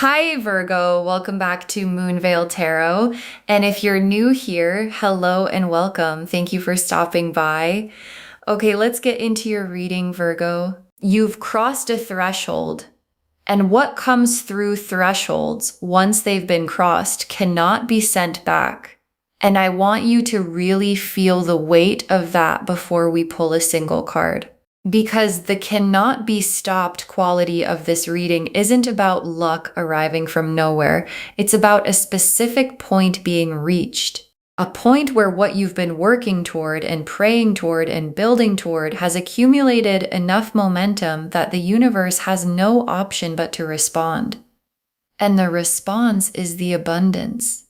Hi, Virgo. Welcome back to Moonveil Tarot. And if you're new here, hello and welcome. Thank you for stopping by. Okay, let's get into your reading, Virgo. You've crossed a threshold, and what comes through thresholds once they've been crossed cannot be sent back. And I want you to really feel the weight of that before we pull a single card. Because the cannot be stopped quality of this reading isn't about luck arriving from nowhere. It's about a specific point being reached. A point where what you've been working toward and praying toward and building toward has accumulated enough momentum that the universe has no option but to respond. And the response is the abundance.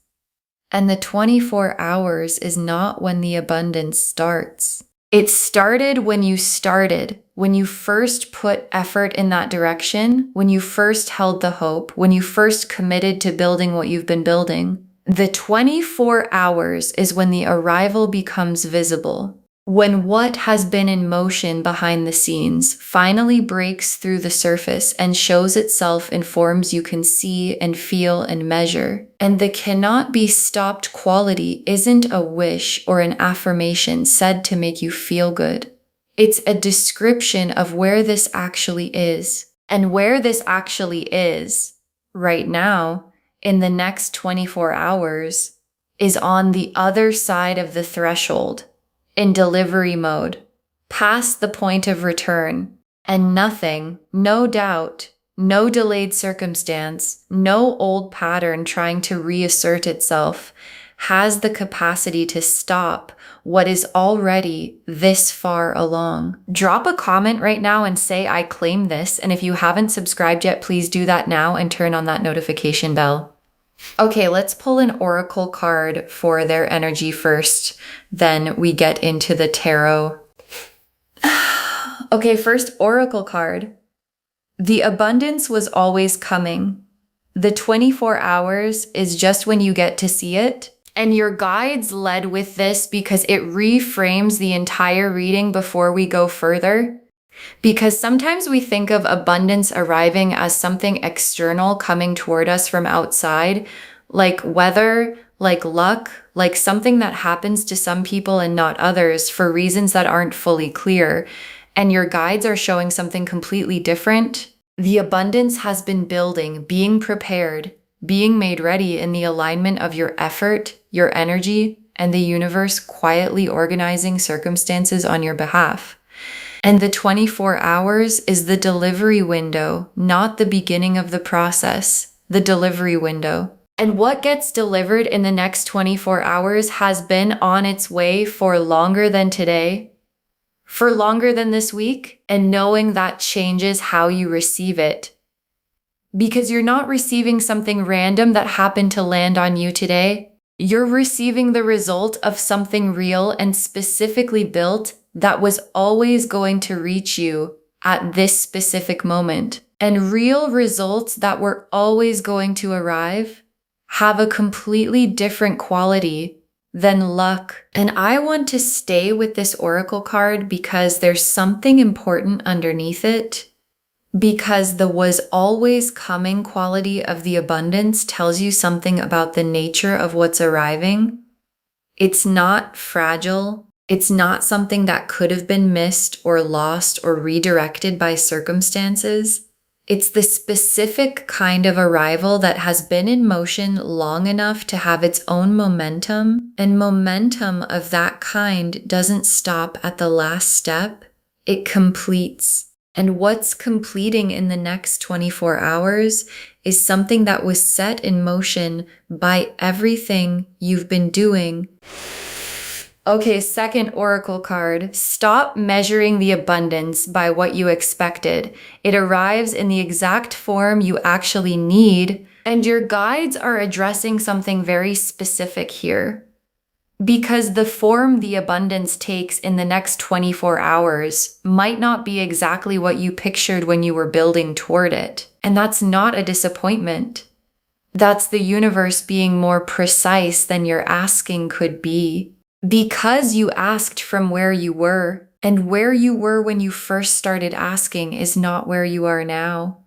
And the 24 hours is not when the abundance starts. It started when you first put effort in that direction, when you first held the hope, when you first committed to building what you've been building. The 24 hours is when the arrival becomes visible, when what has been in motion behind the scenes finally breaks through the surface and shows itself in forms you can see and feel and measure. And the cannot be stopped quality isn't a wish or an affirmation said to make you feel good. It's a description of where this actually is. And where this actually is, right now, in the next 24 hours, is on the other side of the threshold. In delivery mode, past the point of return, and nothing, no doubt, no delayed circumstance, no old pattern trying to reassert itself has the capacity to stop what is already this far along. Drop a comment right now and say, I claim this. And if you haven't subscribed yet, please do that now and turn on that notification bell. Okay, let's pull an oracle card for their energy first, then we get into the tarot. Okay, first oracle card. The abundance was always coming. The 24 hours is just when you get to see it. And your guides led with this because it reframes the entire reading before we go further. Because sometimes we think of abundance arriving as something external coming toward us from outside, like weather, like luck, like something that happens to some people and not others for reasons that aren't fully clear. And your guides are showing something completely different. The abundance has been building, being prepared, being made ready in the alignment of your effort, your energy, and the universe quietly organizing circumstances on your behalf. And the 24 hours is the delivery window, not the beginning of the process, the delivery window. And what gets delivered in the next 24 hours has been on its way for longer than today, for longer than this week, and knowing that changes how you receive it. Because you're not receiving something random that happened to land on you today. You're receiving the result of something real and specifically built that was always going to reach you at this specific moment. And real results that were always going to arrive have a completely different quality than luck. And I want to stay with this oracle card because there's something important underneath it. Because the was always coming quality of the abundance tells you something about the nature of what's arriving. It's not fragile. It's not something that could have been missed or lost or redirected by circumstances. It's the specific kind of arrival that has been in motion long enough to have its own momentum, and momentum of that kind doesn't stop at the last step. It completes. And what's completing in the next 24 hours is something that was set in motion by everything you've been doing. Okay, second oracle card. Stop measuring the abundance by what you expected. It arrives in the exact form you actually need, and your guides are addressing something very specific here. Because the form the abundance takes in the next 24 hours might not be exactly what you pictured when you were building toward it. And that's not a disappointment. That's the universe being more precise than your asking could be. Because you asked from where you were, and where you were when you first started asking is not where you are now.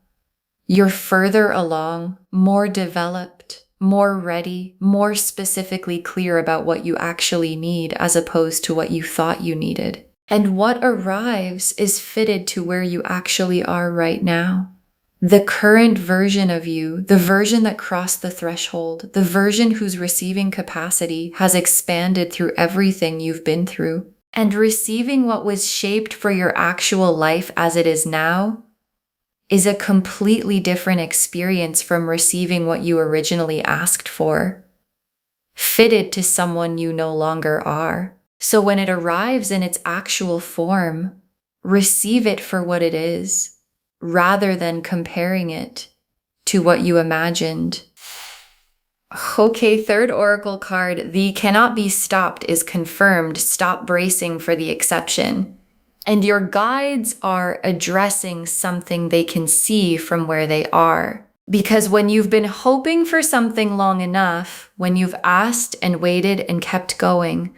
You're further along, more developed, more ready, more specifically clear about what you actually need as opposed to what you thought you needed. And what arrives is fitted to where you actually are right now. The current version of you, the version that crossed the threshold, the version whose receiving capacity has expanded through everything you've been through. And receiving what was shaped for your actual life as it is now is a completely different experience from receiving what you originally asked for, fitted to someone you no longer are. So when it arrives in its actual form, receive it for what it is, rather than comparing it to what you imagined. Okay, third oracle card, the cannot be stopped is confirmed. Stop bracing for the exception. And your guides are addressing something they can see from where they are. Because when you've been hoping for something long enough, when you've asked and waited and kept going,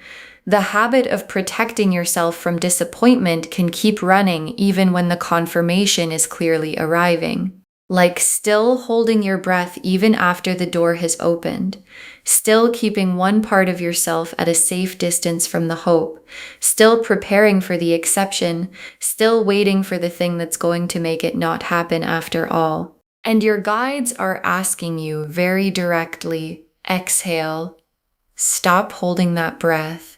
the habit of protecting yourself from disappointment can keep running even when the confirmation is clearly arriving. Like still holding your breath even after the door has opened, still keeping one part of yourself at a safe distance from the hope, still preparing for the exception, still waiting for the thing that's going to make it not happen after all. And your guides are asking you very directly, exhale, stop holding that breath.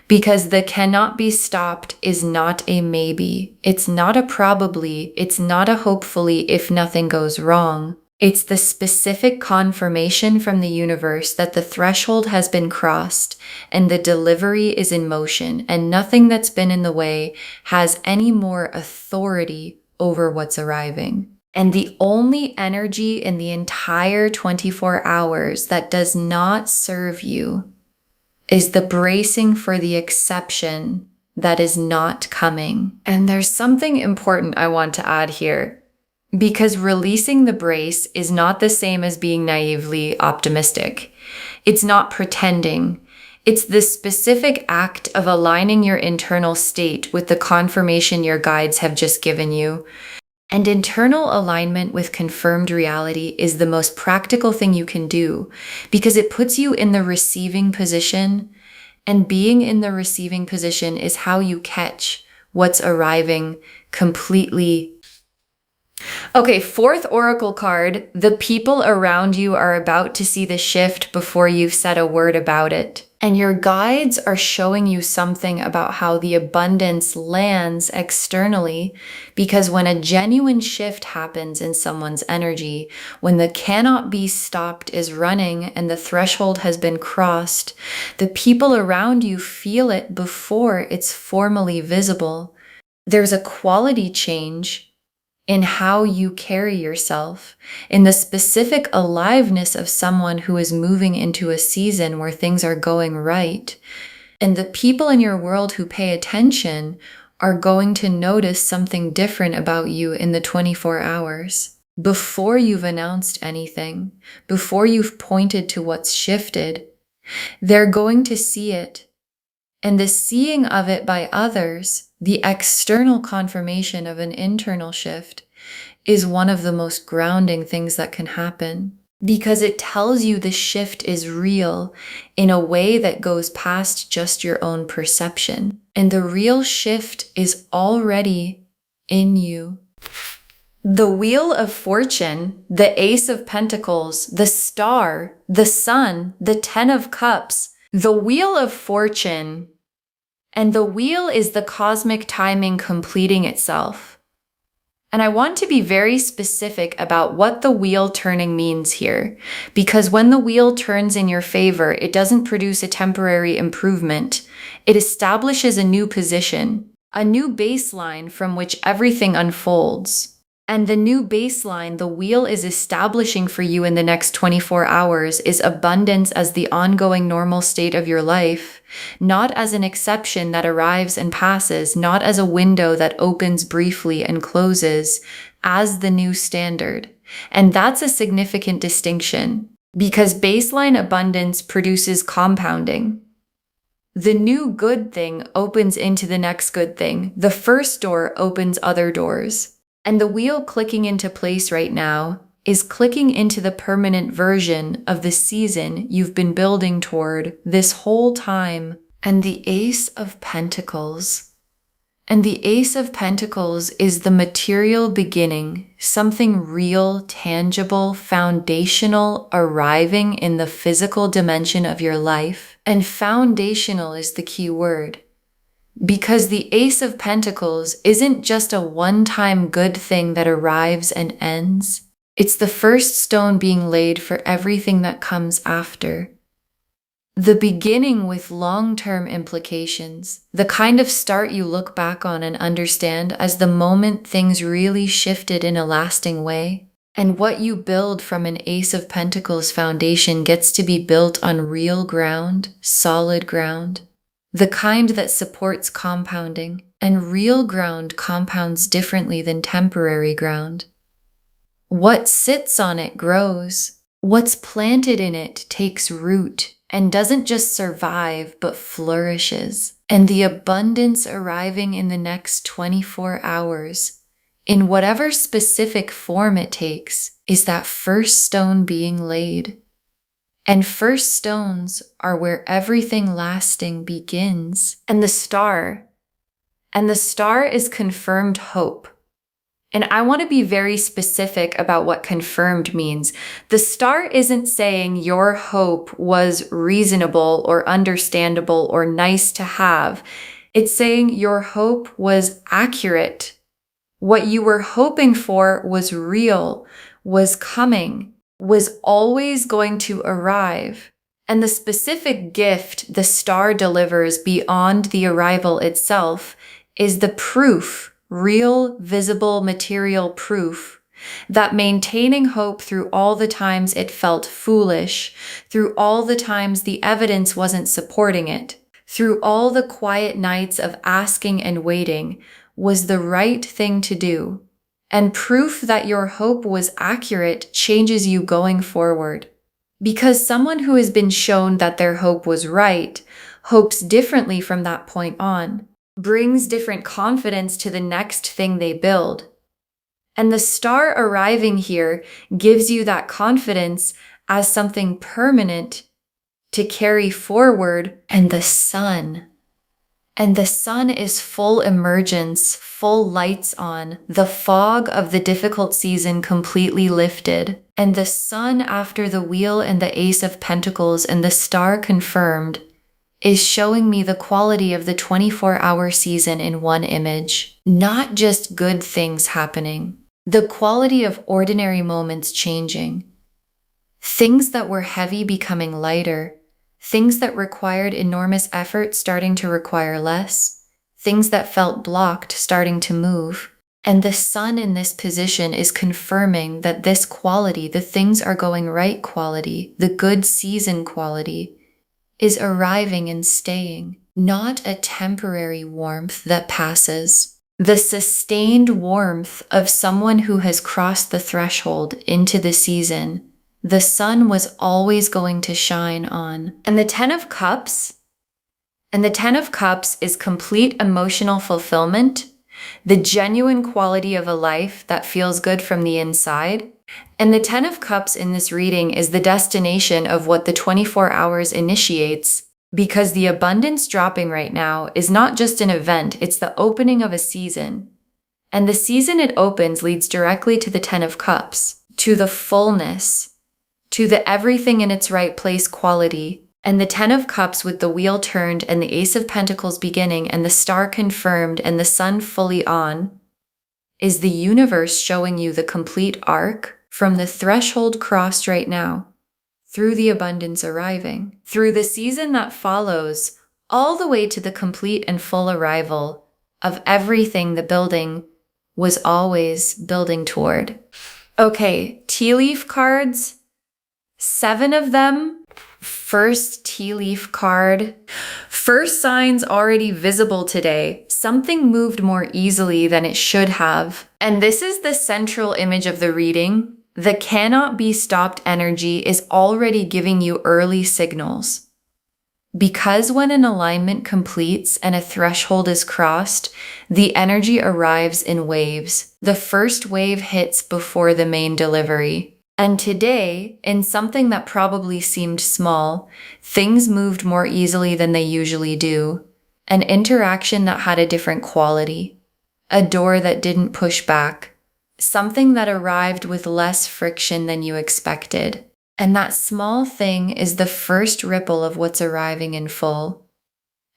Because the cannot be stopped is not a maybe. It's not a probably. It's not a hopefully if nothing goes wrong. It's the specific confirmation from the universe that the threshold has been crossed and the delivery is in motion, and nothing that's been in the way has any more authority over what's arriving. And the only energy in the entire 24 hours that does not serve you is the bracing for the exception that is not coming. And there's something important I want to add here, because releasing the brace is not the same as being naively optimistic. It's not pretending. It's the specific act of aligning your internal state with the confirmation your guides have just given you. And internal alignment with confirmed reality is the most practical thing you can do because it puts you in the receiving position, and being in the receiving position is how you catch what's arriving completely. Okay, fourth oracle card, the people around you are about to see the shift before you've said a word about it. And your guides are showing you something about how the abundance lands externally, because when a genuine shift happens in someone's energy, when the cannot be stopped is running and the threshold has been crossed, the people around you feel it before it's formally visible. There's a quality change in how you carry yourself, in the specific aliveness of someone who is moving into a season where things are going right. And the people in your world who pay attention are going to notice something different about you in the 24 hours. Before you've announced anything, before you've pointed to what's shifted, they're going to see it. And the seeing of it by others, the external confirmation of an internal shift, is one of the most grounding things that can happen, because it tells you the shift is real in a way that goes past just your own perception. And the real shift is already in you. The Wheel of Fortune, the Ace of Pentacles, the Star, the Sun, the Ten of Cups, the Wheel of Fortune. And the wheel is the cosmic timing completing itself. And I want to be very specific about what the wheel turning means here, because when the wheel turns in your favor, it doesn't produce a temporary improvement. It establishes a new position, a new baseline from which everything unfolds. And the new baseline the wheel is establishing for you in the next 24 hours is abundance as the ongoing normal state of your life, not as an exception that arrives and passes, not as a window that opens briefly and closes, as the new standard. And that's a significant distinction, because baseline abundance produces compounding. The new good thing opens into the next good thing. The first door opens other doors. And the wheel clicking into place right now is clicking into the permanent version of the season you've been building toward this whole time. And the Ace of Pentacles. And the Ace of Pentacles is the material beginning, something real, tangible, foundational, arriving in the physical dimension of your life. And foundational is the key word. Because the Ace of Pentacles isn't just a one-time good thing that arrives and ends. It's the first stone being laid for everything that comes after. The beginning with long-term implications, the kind of start you look back on and understand as the moment things really shifted in a lasting way. And what you build from an Ace of Pentacles foundation gets to be built on real ground, solid ground, the kind that supports compounding, and real ground compounds differently than temporary ground. What sits on it grows. What's planted in it takes root and doesn't just survive, but flourishes. And the abundance arriving in the next 24 hours, in whatever specific form it takes, is that first stone being laid. And first stones are where everything lasting begins. And the star is confirmed hope. And I want to be very specific about what confirmed means. The star isn't saying your hope was reasonable or understandable or nice to have. It's saying your hope was accurate. What you were hoping for was real, was coming, was always going to arrive. And the specific gift the star delivers beyond the arrival itself is the proof, real, visible, material proof, that maintaining hope through all the times it felt foolish, through all the times the evidence wasn't supporting it, through all the quiet nights of asking and waiting, was the right thing to do. And proof that your hope was accurate changes you going forward. Because someone who has been shown that their hope was right hopes differently from that point on, brings different confidence to the next thing they build. And the star arriving here gives you that confidence as something permanent to carry forward. And the sun is full emergence, full lights on, the fog of the difficult season completely lifted. And the sun after the wheel and the Ace of Pentacles and the star confirmed is showing me the quality of the 24-hour season in one image. Not just good things happening. The quality of ordinary moments changing. Things that were heavy becoming lighter. Things that required enormous effort starting to require less. Things that felt blocked starting to move. And the sun in this position is confirming that this quality, the things are going right quality, the good season quality, is arriving and staying, not a temporary warmth that passes. The sustained warmth of someone who has crossed the threshold into the season, the sun was always going to shine on. And the Ten of Cups is complete emotional fulfillment, the genuine quality of a life that feels good from the inside. And the Ten of Cups in this reading is the destination of what the 24 hours initiates, because the abundance dropping right now is not just an event, it's the opening of a season. And the season it opens leads directly to the Ten of Cups, to the fullness, to the everything in its right place quality. And the Ten of Cups with the wheel turned and the Ace of Pentacles beginning and the star confirmed and the sun fully on is the universe showing you the complete arc from the threshold crossed right now, through the abundance arriving, through the season that follows, all the way to the complete and full arrival of everything the building was always building toward. Okay, tea leaf cards, 7 of them. First tea leaf card. First signs already visible today. Something moved more easily than it should have. And this is the central image of the reading. The cannot be stopped energy is already giving you early signals. Because when an alignment completes and a threshold is crossed, the energy arrives in waves. The first wave hits before the main delivery. And today, in something that probably seemed small, things moved more easily than they usually do. An interaction that had a different quality. A door that didn't push back. Something that arrived with less friction than you expected. And that small thing is the first ripple of what's arriving in full.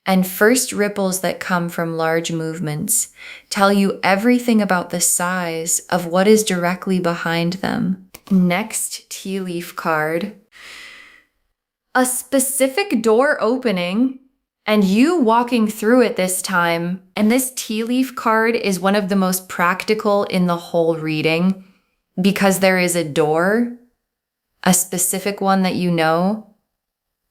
And first ripples that come from large movements tell you everything about the size of what is directly behind them. Next tea leaf card. A specific door opening and you walking through it this time. And this tea leaf card is one of the most practical in the whole reading because there is a door, a specific one that you know,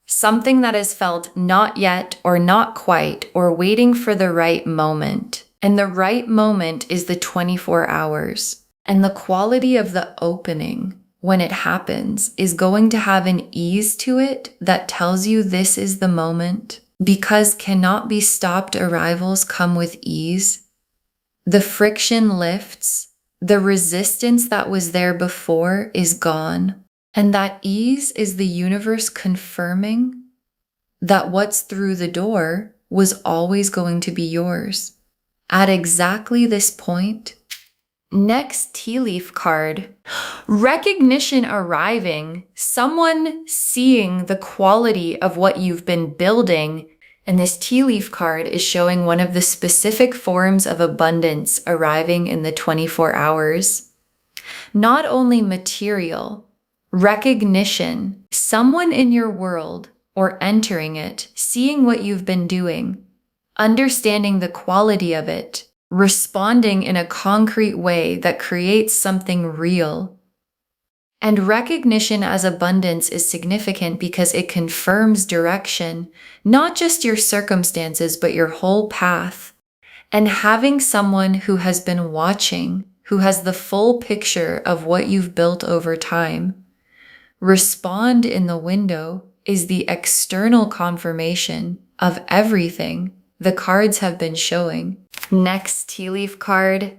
something that is felt not yet or not quite or waiting for the right moment. And the right moment is the 24 hours. And the quality of the opening when it happens is going to have an ease to it that tells you this is the moment. Because cannot be stopped arrivals come with ease. The friction lifts. The resistance that was there before is gone. And that ease is the universe confirming that what's through the door was always going to be yours. At exactly this point. Next tea leaf card. Recognition arriving. Someone seeing the quality of what you've been building. And this tea leaf card is showing one of the specific forms of abundance arriving in the 24 hours. Not only material, recognition, someone in your world or entering it, seeing what you've been doing, understanding the quality of it, responding in a concrete way that creates something real. And recognition as abundance is significant because it confirms direction, not just your circumstances, but your whole path. And having someone who has been watching, who has the full picture of what you've built over time, respond in the window is the external confirmation of everything the cards have been showing. Next tea leaf card.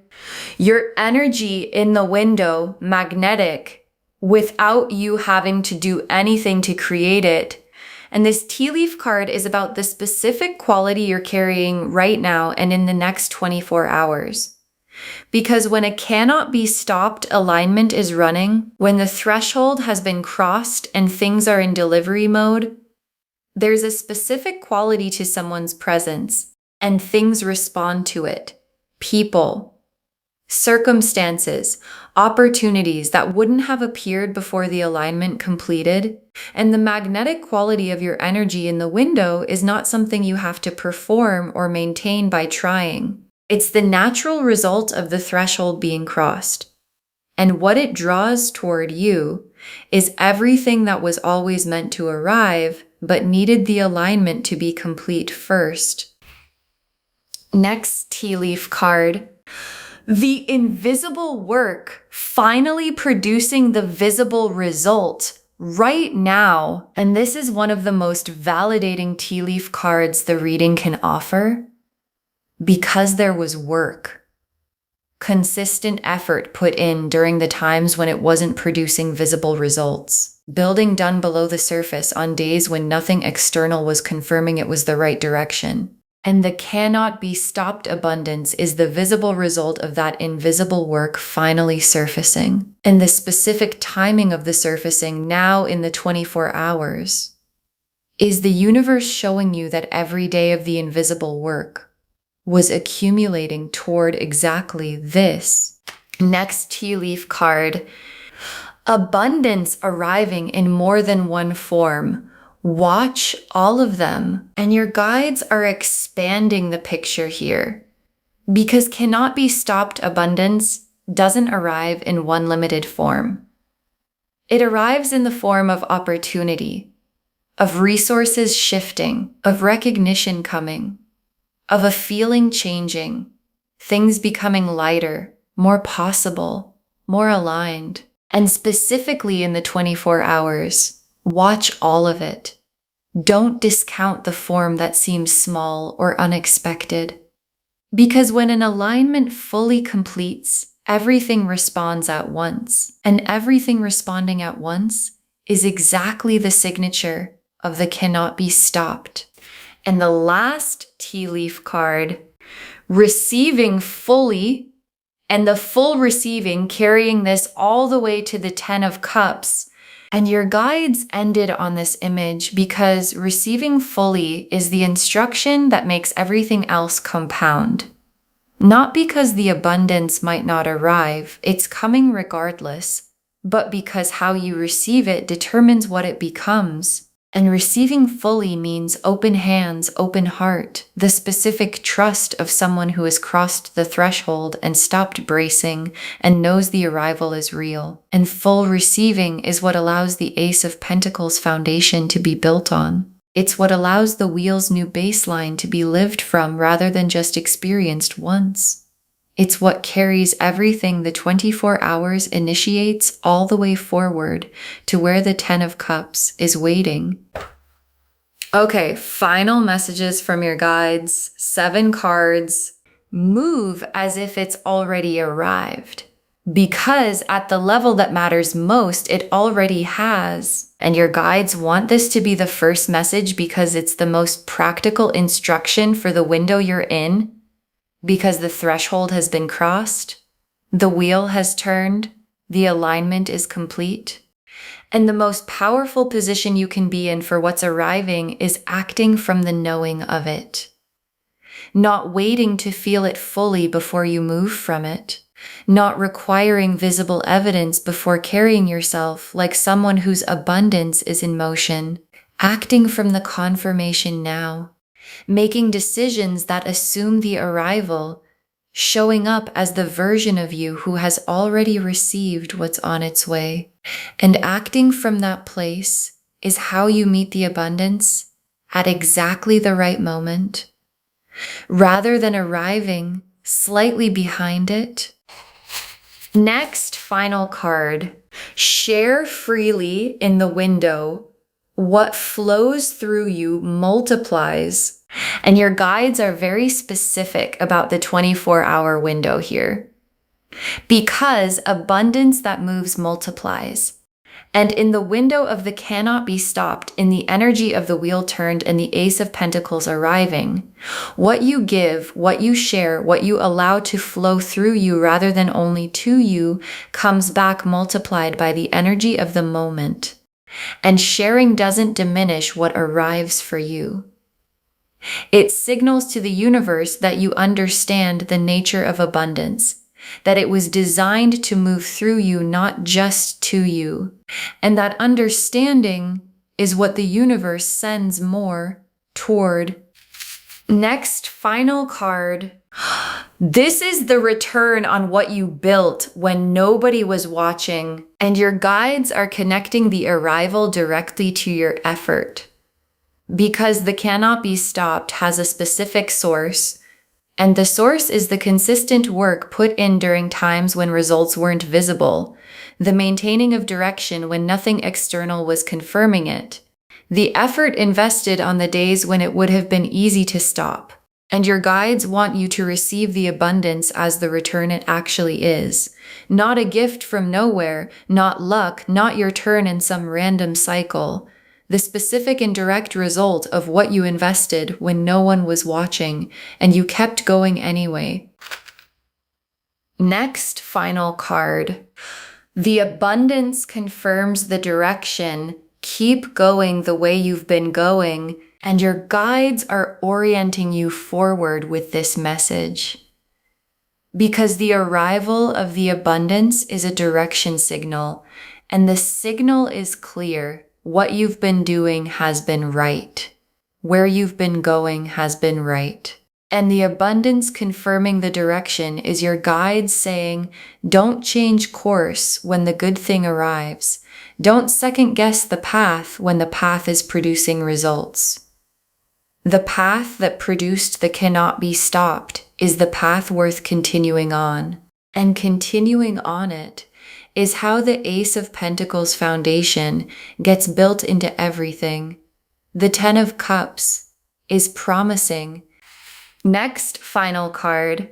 Your energy in the window, magnetic, without you having to do anything to create it. And this tea leaf card is about the specific quality you're carrying right now and in the next 24 hours. Because when a cannot be stopped alignment is running, when the threshold has been crossed and things are in delivery mode, there's a specific quality to someone's presence and things respond to it. People, circumstances, opportunities that wouldn't have appeared before the alignment completed. And the magnetic quality of your energy in the window is not something you have to perform or maintain by trying. It's the natural result of the threshold being crossed. And what it draws toward you is everything that was always meant to arrive, but needed the alignment to be complete first. Next tea leaf card. The invisible work finally producing the visible result right now. And this is one of the most validating tea leaf cards the reading can offer because there was work. Consistent effort put in during the times when it wasn't producing visible results. Building done below the surface on days when nothing external was confirming it was the right direction. And the cannot be stopped abundance is the visible result of that invisible work finally surfacing. And the specific timing of the surfacing now in the 24 hours is the universe showing you that every day of the invisible work was accumulating toward exactly this. Next tea leaf card. Abundance arriving in more than one form. Watch all of them, and your guides are expanding the picture here. Because cannot be stopped abundance doesn't arrive in one limited form. It arrives in the form of opportunity, of resources shifting, of recognition coming, of a feeling changing, things becoming lighter, more possible, more aligned. And specifically in the 24 hours, watch all of it. Don't discount the form that seems small or unexpected. Because when an alignment fully completes, everything responds at once. And everything responding at once is exactly the signature of the cannot be stopped. And the last tea leaf card, receiving fully, and the full receiving, carrying this all the way to the 10 of Cups. And your guides ended on this image because receiving fully is the instruction that makes everything else compound. Not because the abundance might not arrive, it's coming regardless, but because how you receive it determines what it becomes. And receiving fully means open hands, open heart, the specific trust of someone who has crossed the threshold and stopped bracing and knows the arrival is real. And full receiving is what allows the Ace of Pentacles foundation to be built on. It's what allows the wheel's new baseline to be lived from rather than just experienced once. It's what carries everything the 24 hours initiates all the way forward to where the 10 of Cups is waiting. Okay, final messages from your guides. 7 cards. Move as if it's already arrived. Because at the level that matters most, it already has. And your guides want this to be the first message because it's the most practical instruction for the window you're in. Because the threshold has been crossed, the wheel has turned, the alignment is complete. And the most powerful position you can be in for what's arriving is acting from the knowing of it. Not waiting to feel it fully before you move from it. Not requiring visible evidence before carrying yourself like someone whose abundance is in motion. Acting from the confirmation now. Making decisions that assume the arrival, showing up as the version of you who has already received what's on its way. And acting from that place is how you meet the abundance at exactly the right moment, rather than arriving slightly behind it. Next, final card. Share freely in the window. What flows through you multiplies. And your guides are very specific about the 24-hour window here. Because abundance that moves multiplies. And in the window of the cannot be stopped, in the energy of the wheel turned and the Ace of Pentacles arriving, what you give, what you share, what you allow to flow through you rather than only to you comes back multiplied by the energy of the moment. And sharing doesn't diminish what arrives for you. It signals to the universe that you understand the nature of abundance, that it was designed to move through you, not just to you. And that understanding is what the universe sends more toward. Next, final card. This is the return on what you built when nobody was watching, and your guides are connecting the arrival directly to your effort. Because the cannot be stopped has a specific source, and the source is the consistent work put in during times when results weren't visible, the maintaining of direction when nothing external was confirming it, the effort invested on the days when it would have been easy to stop. And your guides want you to receive the abundance as the return it actually is. Not a gift from nowhere, not luck, not your turn in some random cycle. The specific and direct result of what you invested when no one was watching, and you kept going anyway. Next, final card. The abundance confirms the direction. Keep going the way you've been going. And your guides are orienting you forward with this message. Because the arrival of the abundance is a direction signal, and the signal is clear. What you've been doing has been right. Where you've been going has been right. And the abundance confirming the direction is your guides saying, don't change course when the good thing arrives. Don't second guess the path when the path is producing results. The path that produced the cannot be stopped is the path worth continuing on. And continuing on it is how the Ace of Pentacles foundation gets built into everything. The Ten of Cups is promising. Next, final card.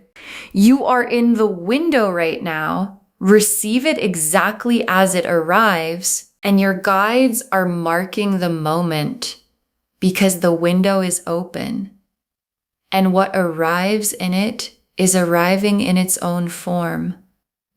You are in the window right now. Receive it exactly as it arrives, and your guides are marking the moment because the window is open. And what arrives in it is arriving in its own form.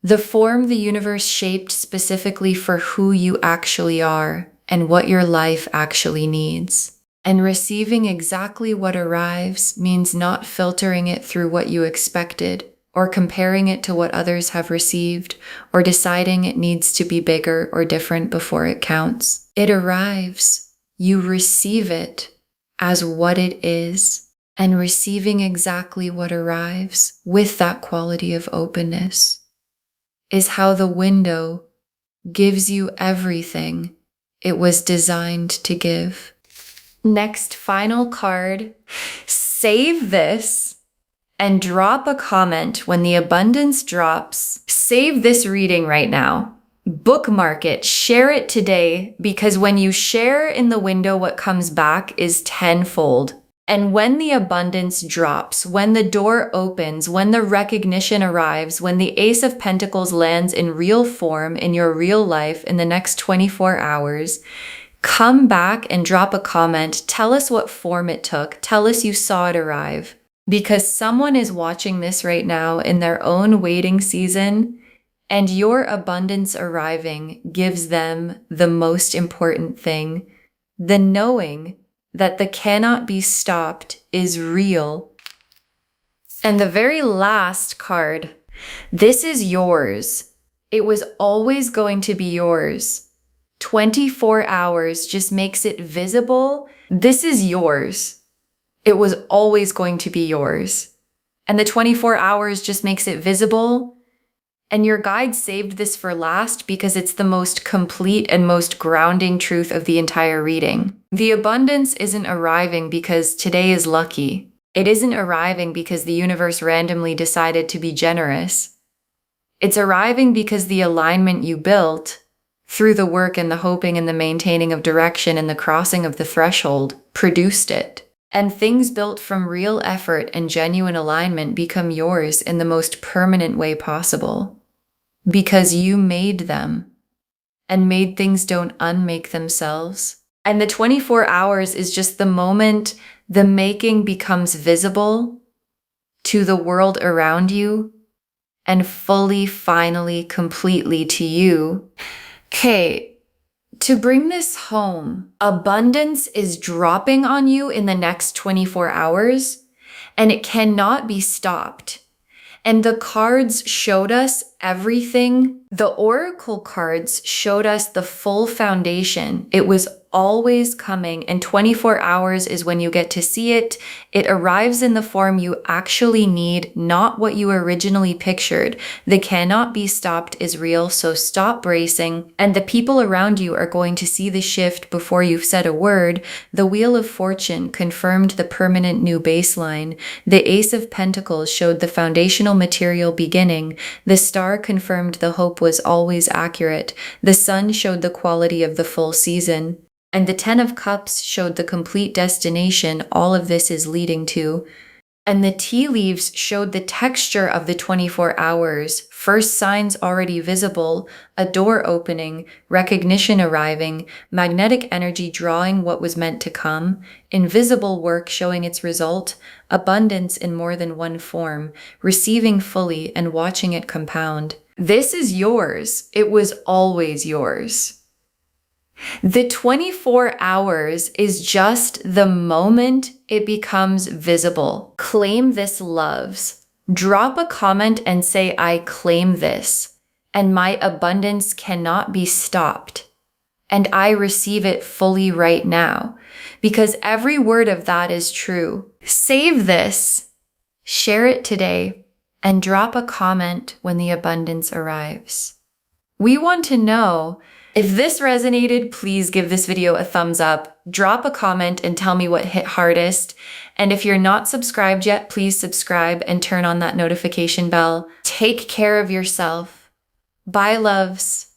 The form the universe shaped specifically for who you actually are and what your life actually needs. And receiving exactly what arrives means not filtering it through what you expected, or comparing it to what others have received, or deciding it needs to be bigger or different before it counts. It arrives. You receive it as what it is, and receiving exactly what arrives with that quality of openness is how the window gives you everything it was designed to give. Next, final card. Save this and drop a comment when the abundance drops. Save this reading right now. Bookmark it, share it today, because when you share in the window, what comes back is tenfold. And when the abundance drops, when the door opens, when the recognition arrives, when the Ace of Pentacles lands in real form in your real life in the next 24 hours, come back and drop a comment. Tell us what form it took. Tell us you saw it arrive. Because someone is watching this right now in their own waiting season, and your abundance arriving gives them the most important thing, the knowing that the cannot be stopped is real. And the very last card, this is yours. It was always going to be yours. 24 hours just makes it visible. This is yours. It was always going to be yours. And the 24 hours just makes it visible. And your guide saved this for last because it's the most complete and most grounding truth of the entire reading. The abundance isn't arriving because today is lucky. It isn't arriving because the universe randomly decided to be generous. It's arriving because the alignment you built through the work and the hoping and the maintaining of direction and the crossing of the threshold produced it. And things built from real effort and genuine alignment become yours in the most permanent way possible. Because you made them. And made things don't unmake themselves. And the 24 hours is just the moment the making becomes visible to the world around you and fully, finally, completely to you. Okay. To bring this home, abundance is dropping on you in the next 24 hours, and it cannot be stopped. And the cards showed us everything. The oracle cards showed us the full foundation. It was always coming, and 24 hours is when you get to see it. It arrives in the form you actually need, not what you originally pictured. The cannot be stopped is real, so stop bracing. And the people around you are going to see the shift before you've said a word. The Wheel of Fortune confirmed the permanent new baseline. The Ace of Pentacles showed the foundational material beginning. The Star confirmed the hope was always accurate. The Sun showed the quality of the full season. And the Ten of Cups showed the complete destination all of this is leading to. And the tea leaves showed the texture of the 24 hours, first signs already visible, a door opening, recognition arriving, magnetic energy drawing what was meant to come, invisible work showing its result, abundance in more than one form, receiving fully and watching it compound. This is yours. It was always yours. The 24 hours is just the moment it becomes visible. Claim this, loves. Drop a comment and say, I claim this, and my abundance cannot be stopped. And I receive it fully right now, because every word of that is true. Save this, share it today, and drop a comment when the abundance arrives. We want to know. If this resonated, please give this video a thumbs up, drop a comment and tell me what hit hardest. And if you're not subscribed yet, please subscribe and turn on that notification bell. Take care of yourself. Bye, loves.